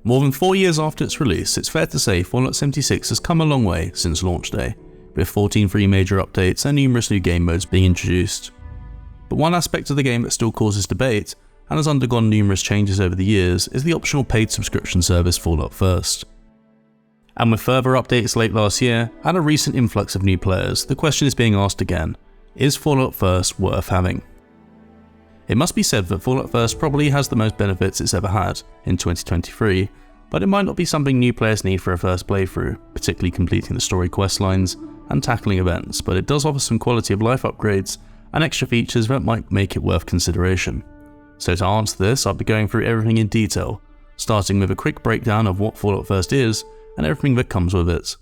More than 4 years after its release, it's fair to say Fallout 76 has come a long way since launch day, with 14 free major updates and numerous new game modes being introduced. But one aspect of the game that still causes debate, and has undergone numerous changes over the years, is the optional paid subscription service Fallout First. And with further updates late last year, and a recent influx of new players, the question is being asked again, is Fallout First worth having? It must be said that Fallout First probably has the most benefits it's ever had in 2023, but it might not be something new players need for a first playthrough, particularly completing the story questlines and tackling events, but it does offer some quality of life upgrades and extra features that might make it worth consideration. So to answer this, I'll be going through everything in detail, starting with a quick breakdown of what Fallout First is and everything that comes with it.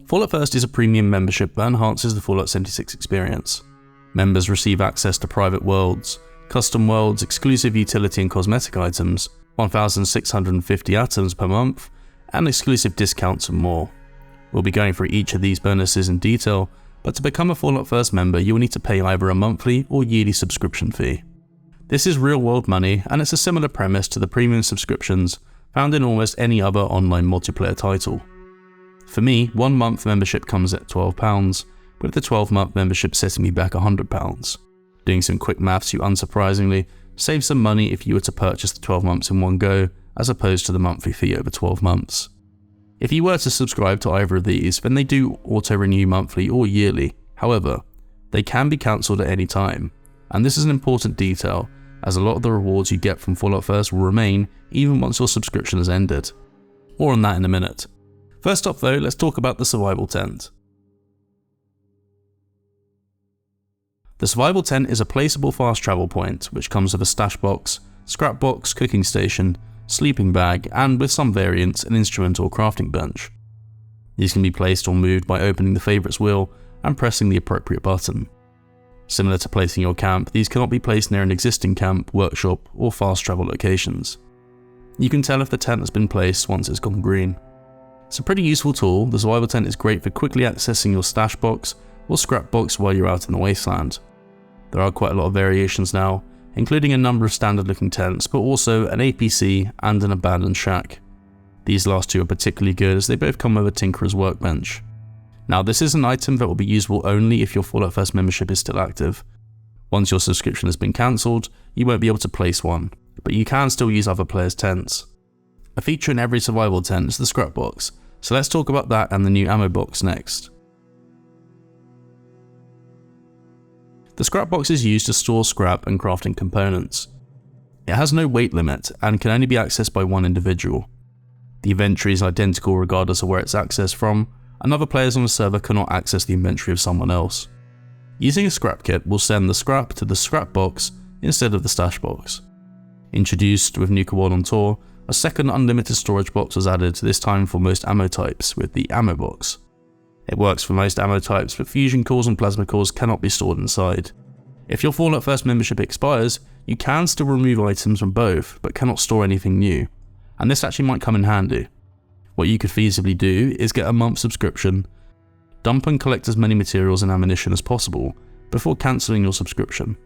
Fallout First is a premium membership that enhances the Fallout 76 experience. Members receive access to private worlds, custom worlds, exclusive utility and cosmetic items, 1,650 atoms per month, and exclusive discounts and more. We'll be going through each of these bonuses in detail, but to become a Fallout First member you will need to pay either a monthly or yearly subscription fee. This is real world money, and it's a similar premise to the premium subscriptions found in almost any other online multiplayer title. For me, 1 month membership comes at £12, with the 12-month membership setting me back £100. Doing some quick maths, you unsurprisingly save some money if you were to purchase the 12 months in one go, as opposed to the monthly fee over 12 months. If you were to subscribe to either of these, then they do auto-renew monthly or yearly. However, they can be cancelled at any time, and this is an important detail, as a lot of the rewards you get from Fallout First will remain even once your subscription has ended. More on that in a minute. First up though, let's talk about the survival tent. The survival tent is a placeable fast travel point, which comes with a stash box, scrap box, cooking station, sleeping bag, and with some variants, an instrument or crafting bench. These can be placed or moved by opening the favourites wheel and pressing the appropriate button. Similar to placing your camp, these cannot be placed near an existing camp, workshop, or fast travel locations. You can tell if the tent has been placed once it's gone green. It's a pretty useful tool. The survival tent is great for quickly accessing your stash box or scrap box while you're out in the wasteland. There are quite a lot of variations now, including a number of standard looking tents, but also an APC and an abandoned shack. These last two are particularly good as they both come with a Tinkerer's workbench. Now this is an item that will be usable only if your Fallout First membership is still active. Once your subscription has been cancelled, you won't be able to place one, but you can still use other players' tents. A feature in every survival tent is the Scrapbox, so let's talk about that and the new ammo box next. The Scrapbox is used to store scrap and crafting components. It has no weight limit and can only be accessed by one individual. The inventory is identical regardless of where it's accessed from, and other players on the server cannot access the inventory of someone else. Using a scrap kit will send the scrap to the Scrapbox instead of the stash box. Introduced with Nuka-World on tour, a second unlimited storage box was added, this time for most ammo types, with the Ammobox. It works for most ammo types, but fusion cores and plasma cores cannot be stored inside. If your Fallout First membership expires, you can still remove items from both, but cannot store anything new, and this actually might come in handy. What you could feasibly do is get a month subscription, dump and collect as many materials and ammunition as possible before cancelling your subscription,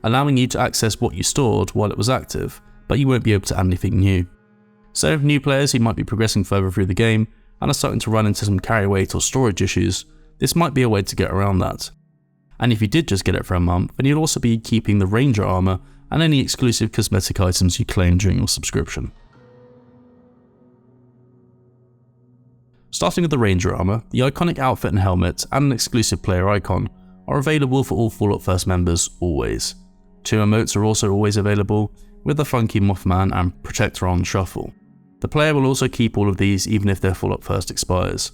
allowing you to access what you stored while it was active, but you won't be able to add anything new. So for new players who might be progressing further through the game and are starting to run into some carry weight or storage issues, this might be a way to get around that. And if you did just get it for a month, then you'll also be keeping the Ranger armor and any exclusive cosmetic items you claim during your subscription. Starting with the Ranger armor, the iconic outfit and helmet and an exclusive player icon are available for all Fallout First members always. 2 emotes are also always available, with the funky Mothman and Protector on shuffle. The player will also keep all of these even if their Fallout First expires.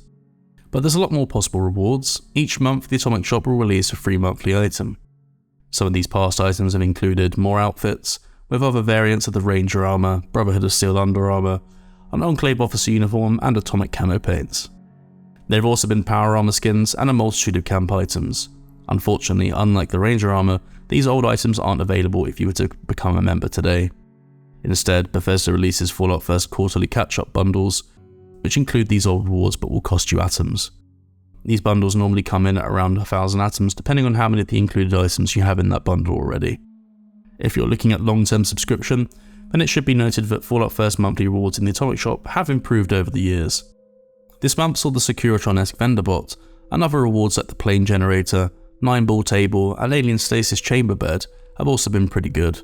But there's a lot more possible rewards. Each month the Atomic Shop will release a free monthly item. Some of these past items have included more outfits, with other variants of the Ranger armor, Brotherhood of Steel Under Armor, an Enclave Officer uniform and atomic camo paints. There have also been power armor skins and a multitude of camp items. Unfortunately, unlike the Ranger armor, these old items aren't available if you were to become a member today. Instead, Bethesda releases Fallout First quarterly catch-up bundles, which include these old rewards but will cost you atoms. These bundles normally come in at around 1,000 atoms depending on how many of the included items you have in that bundle already. If you're looking at long-term subscription, then it should be noted that Fallout First monthly rewards in the Atomic Shop have improved over the years. This month saw the Securitron-esque vendor bot, and other rewards like the plane generator, 9-ball table, and alien stasis chamber bed have also been pretty good.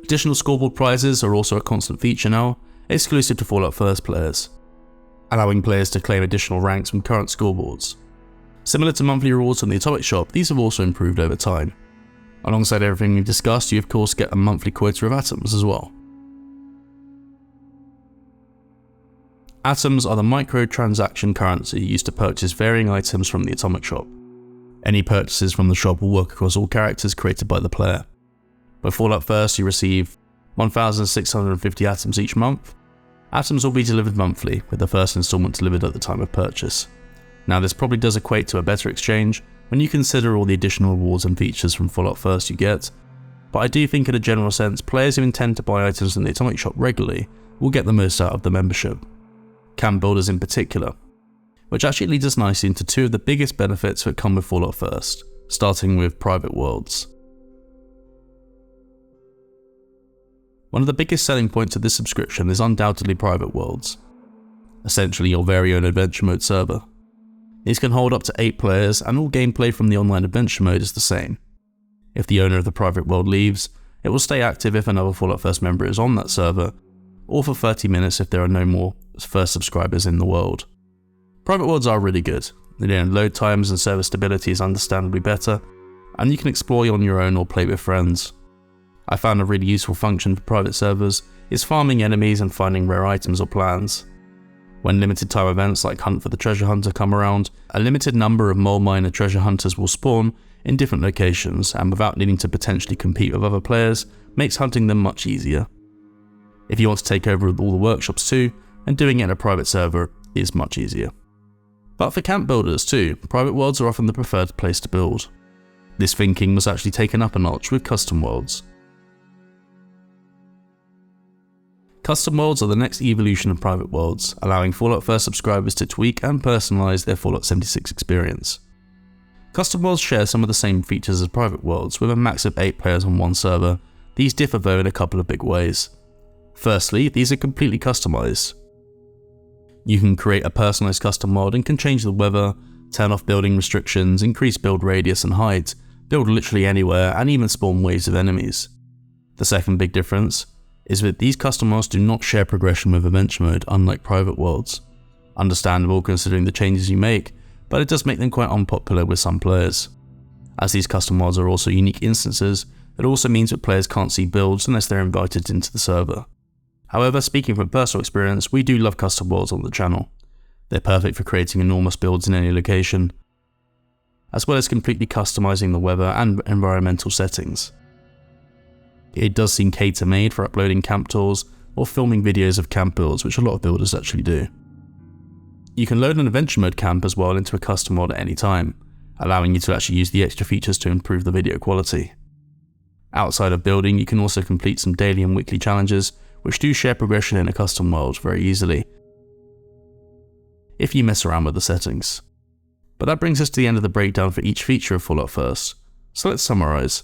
Additional scoreboard prizes are also a constant feature now, exclusive to Fallout First players, allowing players to claim additional ranks from current scoreboards. Similar to monthly rewards on the Atomic Shop, these have also improved over time. Alongside everything we've discussed, you of course get a monthly quota of atoms as well. Atoms are the microtransaction currency used to purchase varying items from the Atomic Shop. Any purchases from the shop will work across all characters created by the player. By Fallout First, you receive 1,650 atoms each month. Atoms will be delivered monthly, with the first installment delivered at the time of purchase. Now this probably does equate to a better exchange when you consider all the additional rewards and features from Fallout First you get, but I do think in a general sense, players who intend to buy items in the Atomic Shop regularly will get the most out of the membership. Camp builders in particular, which actually leads us nicely into two of the biggest benefits that come with Fallout First, starting with private worlds. One of the biggest selling points of this subscription is undoubtedly private worlds, essentially your very own adventure mode server. These can hold up to 8 players, and all gameplay from the online adventure mode is the same. If the owner of the private world leaves, it will stay active if another Fallout First member is on that server, or for 30 minutes if there are no more first subscribers in the world. Private worlds are really good. Load times and server stability is understandably better, and you can explore on your own or play with friends. I found a really useful function for private servers is farming enemies and finding rare items or plans. When limited time events like Hunt for the Treasure Hunter come around, a limited number of mole miner treasure hunters will spawn in different locations, and without needing to potentially compete with other players, makes hunting them much easier. If you want to take over all the workshops too, then doing it in a private server is much easier. But for camp builders too, private worlds are often the preferred place to build. This thinking was actually taken up a notch with custom worlds. Custom worlds are the next evolution of private worlds, allowing Fallout First subscribers to tweak and personalise their Fallout 76 experience. Custom worlds share some of the same features as private worlds, with a max of 8 players on one server. These differ though in a couple of big ways. Firstly, these are completely customised. You can create a personalised custom world and can change the weather, turn off building restrictions, increase build radius and height, build literally anywhere, and even spawn waves of enemies. The second big difference is that these custom worlds do not share progression with adventure mode, unlike private worlds. Understandable considering the changes you make, but it does make them quite unpopular with some players. As these custom worlds are also unique instances, it also means that players can't see builds unless they're invited into the server. However, speaking from personal experience, we do love custom worlds on the channel. They're perfect for creating enormous builds in any location, as well as completely customizing the weather and environmental settings. It does seem cater-made for uploading camp tours or filming videos of camp builds, which a lot of builders actually do. You can load an adventure mode camp as well into a custom world at any time, allowing you to actually use the extra features to improve the video quality. Outside of building, you can also complete some daily and weekly challenges, which do share progression in a custom world very easily, if you mess around with the settings. But that brings us to the end of the breakdown for each feature of Fallout First, so let's summarise.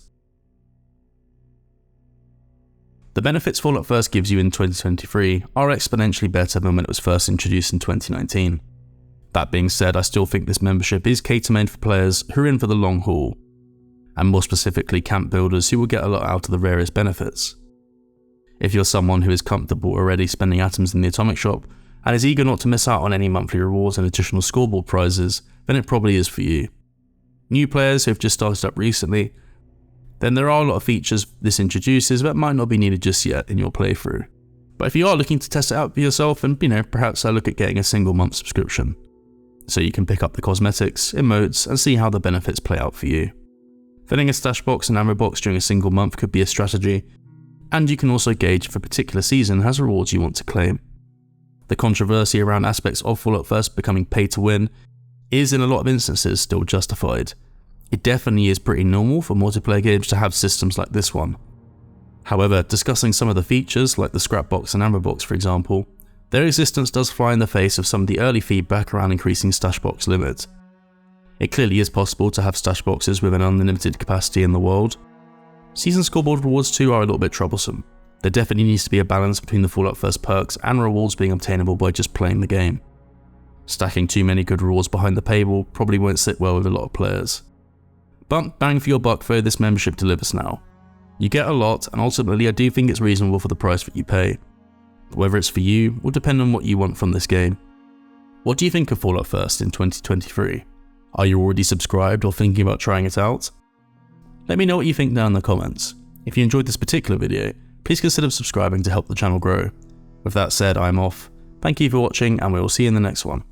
The benefits Fallout First gives you in 2023 are exponentially better than when it was first introduced in 2019. That being said, I still think this membership is cater-made for players who are in for the long haul, and more specifically camp builders who will get a lot out of the various benefits. If you're someone who is comfortable already spending atoms in the Atomic Shop and is eager not to miss out on any monthly rewards and additional scoreboard prizes, then it probably is for you. New players who have just started up recently, then there are a lot of features this introduces that might not be needed just yet in your playthrough. But if you are looking to test it out for yourself, and perhaps look at getting a single month subscription, so you can pick up the cosmetics, emotes, and see how the benefits play out for you. Filling a stash box and ammo box during a single month could be a strategy, and you can also gauge if a particular season has rewards you want to claim. The controversy around aspects of Fallout First becoming pay to win is in a lot of instances still justified. It definitely is pretty normal for multiplayer games to have systems like this one. However, discussing some of the features like the Scrapbox and Ammobox for example, their existence does fly in the face of some of the early feedback around increasing stash box limit. It clearly is possible to have stash boxes with an unlimited capacity in the world, Season Scoreboard rewards too are a little bit troublesome. There definitely needs to be a balance between the Fallout First perks and rewards being obtainable by just playing the game. Stacking too many good rewards behind the paywall probably won't sit well with a lot of players. But bang for your buck though, this membership delivers now. You get a lot, and ultimately I do think it's reasonable for the price that you pay. But whether it's for you will depend on what you want from this game. What do you think of Fallout First in 2023? Are you already subscribed or thinking about trying it out? Let me know what you think down in the comments. If you enjoyed this particular video, please consider subscribing to help the channel grow. With that said, I'm off. Thank you for watching, and we will see you in the next one.